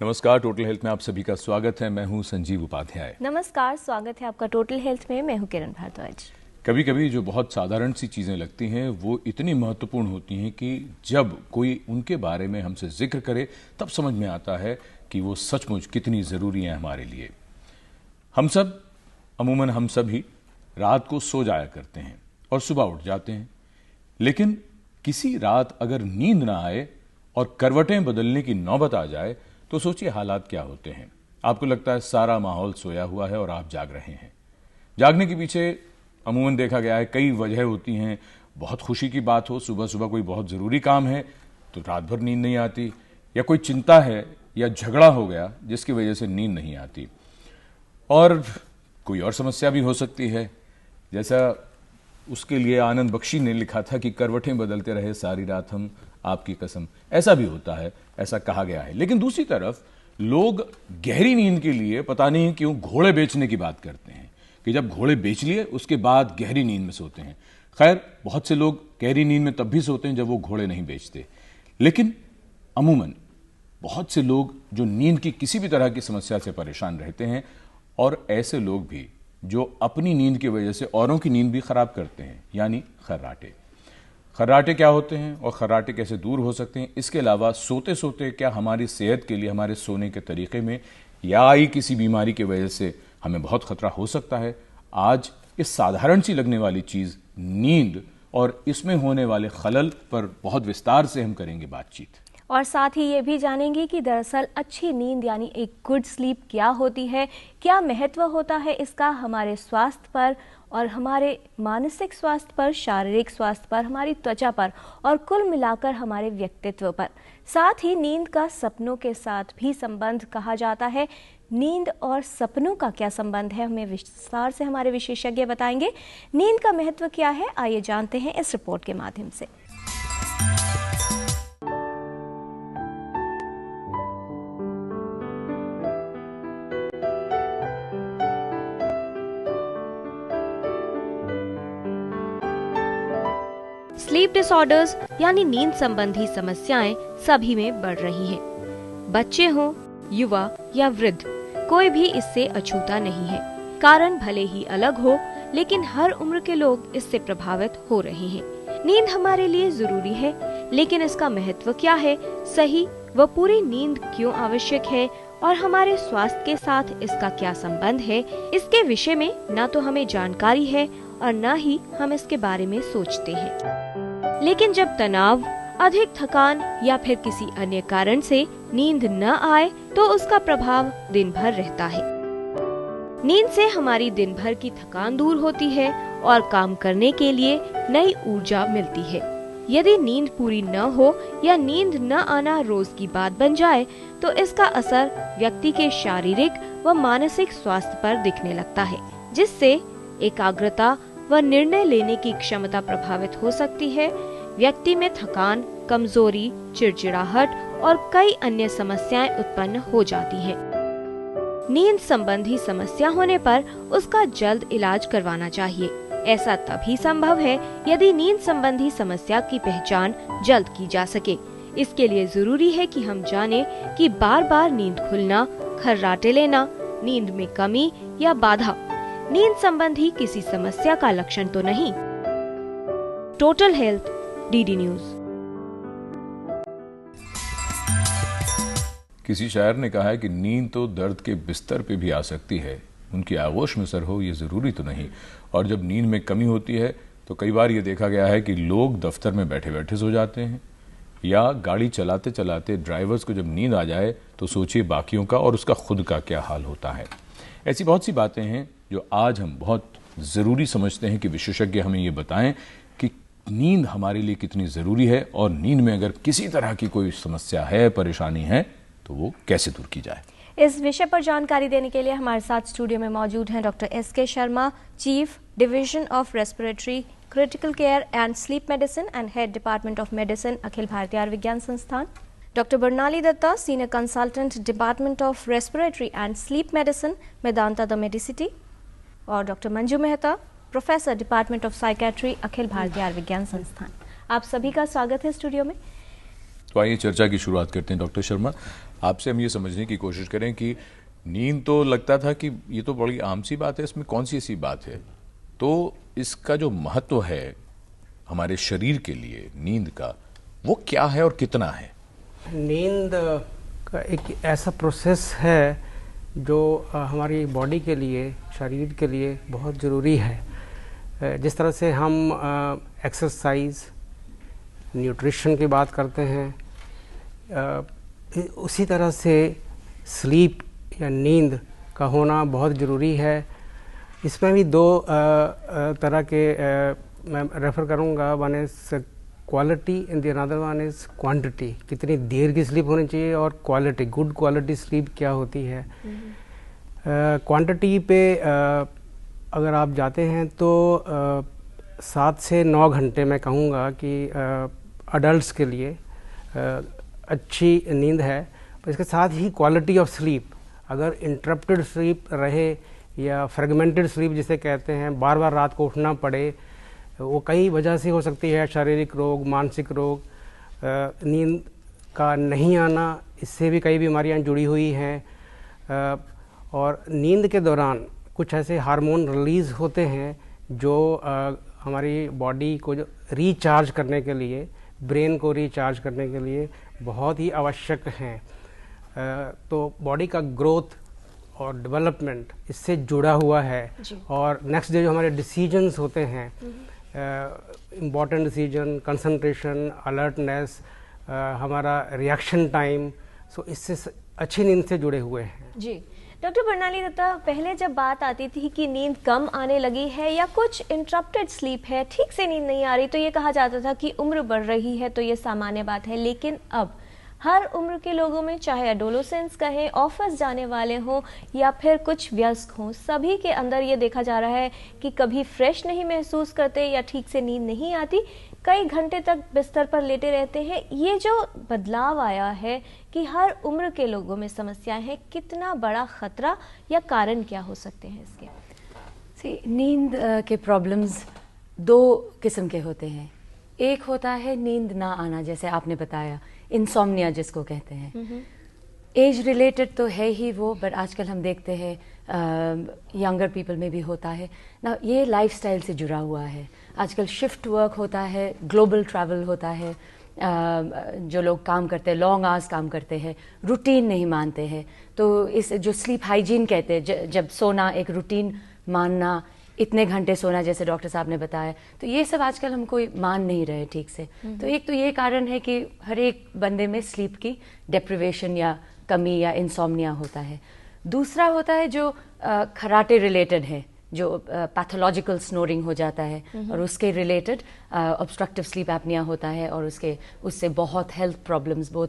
नमस्कार, total health में आप सभी का स्वागत है। मैं हूं संजीव उपाध्याय। नमस्कार, स्वागत है आपका टोटल हेल्थ में। मैं हूं किरण भारद्वाज। कभी कभी जो बहुत साधारण सी चीजें लगती हैं वो इतनी महत्वपूर्ण होती हैं कि जब कोई उनके बारे में हमसे जिक्र करे तब समझ में आता है कि वो सचमुच कितनी जरूरी है हमारे लिए। हम सब, अमूमन हम सभी रात को सो जाया करते हैं और सुबह उठ जाते हैं, लेकिन किसी रात अगर नींद ना आए और करवटें बदलने की नौबत आ जाए तो सोचिए हालात क्या होते हैं। आपको लगता है सारा माहौल सोया हुआ है और आप जाग रहे हैं। जागने के पीछे अमूमन देखा गया है कई वजह होती हैं। बहुत खुशी की बात हो, सुबह सुबह कोई बहुत जरूरी काम है तो रात भर नींद नहीं आती, या कोई चिंता है या झगड़ा हो गया जिसकी वजह से नींद नहीं आती, और कोई और समस्या भी हो सकती है। जैसा उसके लिए आनंद बख्शी ने लिखा था कि करवटें बदलते रहे सारी रात हम आपकी कसम, ऐसा भी होता है, ऐसा कहा गया है। लेकिन दूसरी तरफ लोग गहरी नींद के लिए पता नहीं क्यों घोड़े बेचने की बात करते हैं कि जब घोड़े बेच लिए उसके बाद गहरी नींद में सोते हैं। खैर, बहुत से लोग गहरी नींद में तब भी सोते हैं जब वो घोड़े नहीं बेचते, लेकिन अमूमन बहुत से लोग जो नींद की किसी भी तरह की समस्या से परेशान रहते हैं, और ऐसे लोग भी जो अपनी नींद की वजह से औरों की नींद भी खराब करते हैं, यानी खर्राटे। खर्राटे क्या होते हैं और खर्राटे कैसे दूर हो सकते हैं, इसके अलावा सोते सोते क्या हमारी सेहत के लिए, हमारे सोने के तरीके में या आई किसी बीमारी की वजह से हमें बहुत खतरा हो सकता है। आज इस साधारण सी लगने वाली चीज नींद और इसमें होने वाले खलल पर बहुत विस्तार से हम करेंगे बातचीत, और साथ ही ये भी जानेंगे कि दरअसल अच्छी नींद यानी एक गुड स्लीप क्या होती है, क्या महत्व होता है इसका हमारे स्वास्थ्य पर और हमारे मानसिक स्वास्थ्य पर, शारीरिक स्वास्थ्य पर, हमारी त्वचा पर और कुल मिलाकर हमारे व्यक्तित्व पर। साथ ही नींद का सपनों के साथ भी संबंध कहा जाता है। नींद और सपनों का क्या संबंध है, हमें विस्तार से हमारे विशेषज्ञ बताएंगे। नींद का महत्व क्या है, आइए जानते हैं इस रिपोर्ट के माध्यम से। स्लीप डिसऑर्डर्स यानी नींद संबंधी समस्याएं सभी में बढ़ रही हैं। बच्चे हों, युवा या वृद्ध, कोई भी इससे अछूता नहीं है। कारण भले ही अलग हो, लेकिन हर उम्र के लोग इससे प्रभावित हो रहे हैं। नींद हमारे लिए जरूरी है, लेकिन इसका महत्व क्या है, सही व पूरी नींद क्यों आवश्यक है और हमारे स्वास्थ्य के साथ इसका क्या संबंध है, इसके विषय में न तो हमें जानकारी है और न ही हम इसके बारे में सोचते हैं। लेकिन जब तनाव, अधिक थकान या फिर किसी अन्य कारण से नींद न आए तो उसका प्रभाव दिन भर रहता है। नींद से हमारी दिन भर की थकान दूर होती है और काम करने के लिए नई ऊर्जा मिलती है। यदि नींद पूरी न हो या नींद न आना रोज की बात बन जाए तो इसका असर व्यक्ति के शारीरिक व मानसिक स्वास्थ्य पर दिखने लगता है, जिससे एकाग्रता व निर्णय लेने की क्षमता प्रभावित हो सकती है। व्यक्ति में थकान, कमजोरी, चिड़चिड़ाहट और कई अन्य समस्याएं उत्पन्न हो जाती हैं। नींद संबंधी समस्या होने पर उसका जल्द इलाज करवाना चाहिए। ऐसा तभी संभव है यदि नींद संबंधी समस्या की पहचान जल्द की जा सके। इसके लिए जरूरी है कि हम जाने कि बार बार नींद खुलना, खर्राटे लेना, नींद में कमी या बाधा नींद संबंधी किसी समस्या का लक्षण तो नहीं। Total health, DD news. किसी शायर ने कहा है कि नींद तो दर्द के बिस्तर पे भी आ सकती है, उनकी आगोश में सर हो ये जरूरी तो नहीं। और जब नींद में कमी होती है तो कई बार ये देखा गया है कि लोग दफ्तर में बैठे बैठे सो जाते हैं, या गाड़ी चलाते चलाते ड्राइवर्स को जब नींद आ जाए तो सोचिए बाकियों का और उसका खुद का क्या हाल होता है। ऐसी बहुत सी बातें हैं जो आज हम बहुत ज़रूरी समझते हैं कि विशेषज्ञ हमें ये बताएं कि नींद हमारे लिए कितनी ज़रूरी है, और नींद में अगर किसी तरह की कोई समस्या है, परेशानी है, तो वो कैसे दूर की जाए। इस विषय पर जानकारी देने के लिए हमारे साथ स्टूडियो में मौजूद हैं doctor S K. Sharma, chief division of respiratory critical care and sleep medicine and head department of medicine, Akhil Bharatiya Ayurvigyan Sansthan. Doctor Barnali Dutta, senior consultant, department of respiratory and sleep medicine, Medanta the Medicity. और doctor Manju Mehta, professor, department of psychiatry, Akhil Bharatiya Ayurvigyan संस्थान। आप सभी का स्वागत है studio में। तो आइए चर्चा की शुरुआत करते हैं। डॉक्टर शर्मा, आपसे हम ये समझने की कोशिश करें कि नींद तो लगता था कि ये तो बड़ी आम सी बात है, इसमें कौन सी ऐसी बात है, तो इसका जो महत्व है हमारे शरीर के लिए नींद का, वो क्या है और कितना है? नींद का एक ऐसा प्रोसेस है जो हमारी बॉडी के लिए, शरीर के लिए बहुत ज़रूरी है। जिस तरह से हम एक्सरसाइज, न्यूट्रिशन की बात करते हैं, उसी तरह से स्लीप या नींद का होना बहुत ज़रूरी है। इसमें भी दो तरह के मैं रेफ़र करूँगा। One is quality and the another one is quantity. कितनी देर की स्लीप होनी चाहिए और क्वालिटी, गुड क्वालिटी स्लीप क्या होती है। क्वांटिटी पे अगर आप जाते हैं तो 7 से 9 घंटे मैं कहूँगा कि अडल्ट्स के लिए अच्छी नींद है। पर इसके साथ ही क्वालिटी ऑफ स्लीप, अगर इंटरप्टेड स्लीप रहे या फ्रेगमेंटेड स्लीप जिसे कहते हैं, बार बार रात को उठना पड़े, वो कई वजह से हो सकती है। शारीरिक रोग, मानसिक रोग, नींद का नहीं आना, इससे भी कई बीमारियां जुड़ी हुई हैं। और नींद के दौरान कुछ ऐसे हार्मोन रिलीज़ होते हैं जो हमारी बॉडी को जो रिचार्ज करने के लिए, ब्रेन को रिचार्ज करने के लिए बहुत ही आवश्यक हैं। तो बॉडी का ग्रोथ और डेवलपमेंट इससे जुड़ा हुआ है। और नेक्स्ट डे जो हमारे डिसीजंस होते हैं, इम्पॉर्टेंट डिसीजन, कंसंट्रेशन, अलर्टनेस, हमारा रिएक्शन टाइम, सो इससे अच्छी नींद से जुड़े हुए हैं। जी डॉक्टर बरनाली दत्ता, पहले जब बात आती थी कि नींद कम आने लगी है या कुछ इंटरप्टेड स्लीप है, ठीक से नींद नहीं आ रही, तो ये कहा जाता था कि उम्र बढ़ रही है तो ये सामान्य बात है। लेकिन अब हर उम्र के लोगों में, चाहे एडोलेसेंस कहें, ऑफिस जाने वाले हों या फिर कुछ वयस्क हों, सभी के अंदर ये देखा जा रहा है कि कभी फ्रेश नहीं महसूस करते या ठीक से नींद नहीं आती, कई घंटे तक बिस्तर पर लेटे रहते हैं। ये जो बदलाव आया है कि हर उम्र के लोगों में समस्याएं हैं, कितना बड़ा खतरा या कारण क्या हो सकते हैं इसके? नींद के प्रॉब्लम्स 2 किस्म के होते हैं। एक होता है नींद ना आना, जैसे आपने बताया, इंसोम्निया जिसको कहते हैं। एज रिलेटेड तो है ही वो, बट आजकल हम देखते हैं यंगर पीपल में भी होता है ना। ये लाइफस्टाइल से जुड़ा हुआ है। आजकल शिफ्ट वर्क होता है, ग्लोबल ट्रैवल होता है, जो लोग काम करते हैं, लॉन्ग आवर्स काम करते हैं, रूटीन नहीं मानते हैं। तो इस जो स्लीप हाइजीन कहते हैं, जब सोना एक रूटीन मानना, इतने घंटे सोना जैसे डॉक्टर साहब ने बताया, तो ये सब आजकल हम कोई मान नहीं रहे ठीक से। तो एक तो ये कारण है कि हर एक बंदे में स्लीप की डेप्रिवेशन या कमी या इंसोम्निया होता है। दूसरा होता है जो खराटे रिलेटेड है, जो पैथोलॉजिकल स्नोरिंग हो जाता है और उसके रिलेटेड ऑब्स्ट्रक्टिव स्लीप एपनिया होता है, और उससे बहुत हेल्थ प्रॉब्लम्स बोथ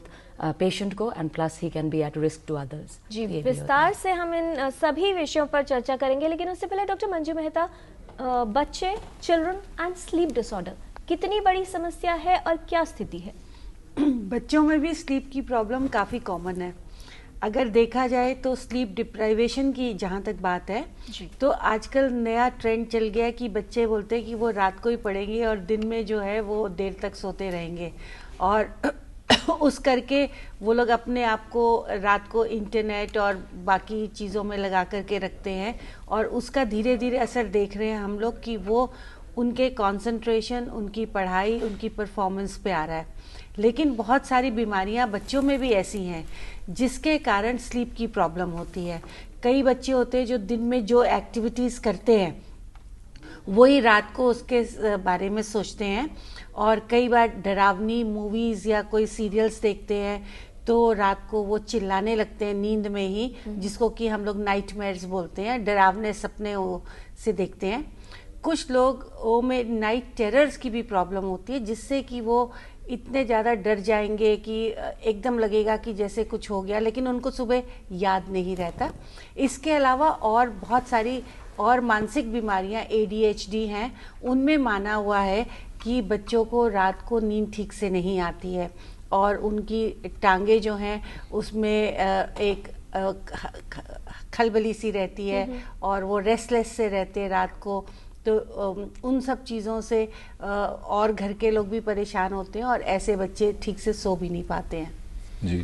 पेशेंट को and plus he can be at risk to others. जी, विस्तार से हम इन सभी विषयों पर चर्चा करेंगे, लेकिन उससे पहले डॉक्टर मंजू मेहता, बच्चे, चिल्ड्रन एंड स्लीप डिसऑर्डर कितनी बड़ी समस्या है और क्या स्थिति है? बच्चों में भी स्लीप की प्रॉब्लम काफ़ी कॉमन है। अगर देखा जाए तो स्लीप डिप्राइवेशन की जहाँ तक बात है, तो आजकल नया ट्रेंड चल गया है कि बच्चे बोलते हैं कि वो रात को ही पढ़ेंगे और दिन में जो है वो देर तक सोते रहेंगे, और उस करके वो लोग अपने आप को रात को इंटरनेट और बाकी चीज़ों में लगा करके रखते हैं, और उसका धीरे धीरे असर देख रहे हैं हम लोग कि वो उनके कंसंट्रेशन, उनकी पढ़ाई, उनकी परफॉर्मेंस पे आ रहा है। लेकिन बहुत सारी बीमारियां बच्चों में भी ऐसी हैं जिसके कारण स्लीप की प्रॉब्लम होती है। कई बच्चे होते हैं जो दिन में जो एक्टिविटीज़ करते हैं वही रात को उसके बारे में सोचते हैं, और कई बार डरावनी मूवीज़ या कोई सीरियल्स देखते हैं तो रात को वो चिल्लाने लगते हैं नींद में ही, जिसको कि हम लोग नाइटमेयर्स बोलते हैं, डरावने सपने वो से देखते हैं। कुछ लोग में नाइट टेरर्स की भी प्रॉब्लम होती है, जिससे कि वो इतने ज़्यादा डर जाएंगे कि एकदम लगेगा कि जैसे कुछ हो गया, लेकिन उनको सुबह याद नहीं रहता। इसके अलावा और बहुत सारी और मानसिक बीमारियां ADHD हैं, उनमें माना हुआ है कि बच्चों को रात को नींद ठीक से नहीं आती है, और उनकी टांगे जो हैं उसमें एक खलबली सी रहती है, और वो रेस्टलेस से रहते हैं रात को। तो उन सब चीज़ों से और घर के लोग भी परेशान होते हैं, और ऐसे बच्चे ठीक से सो भी नहीं पाते हैं।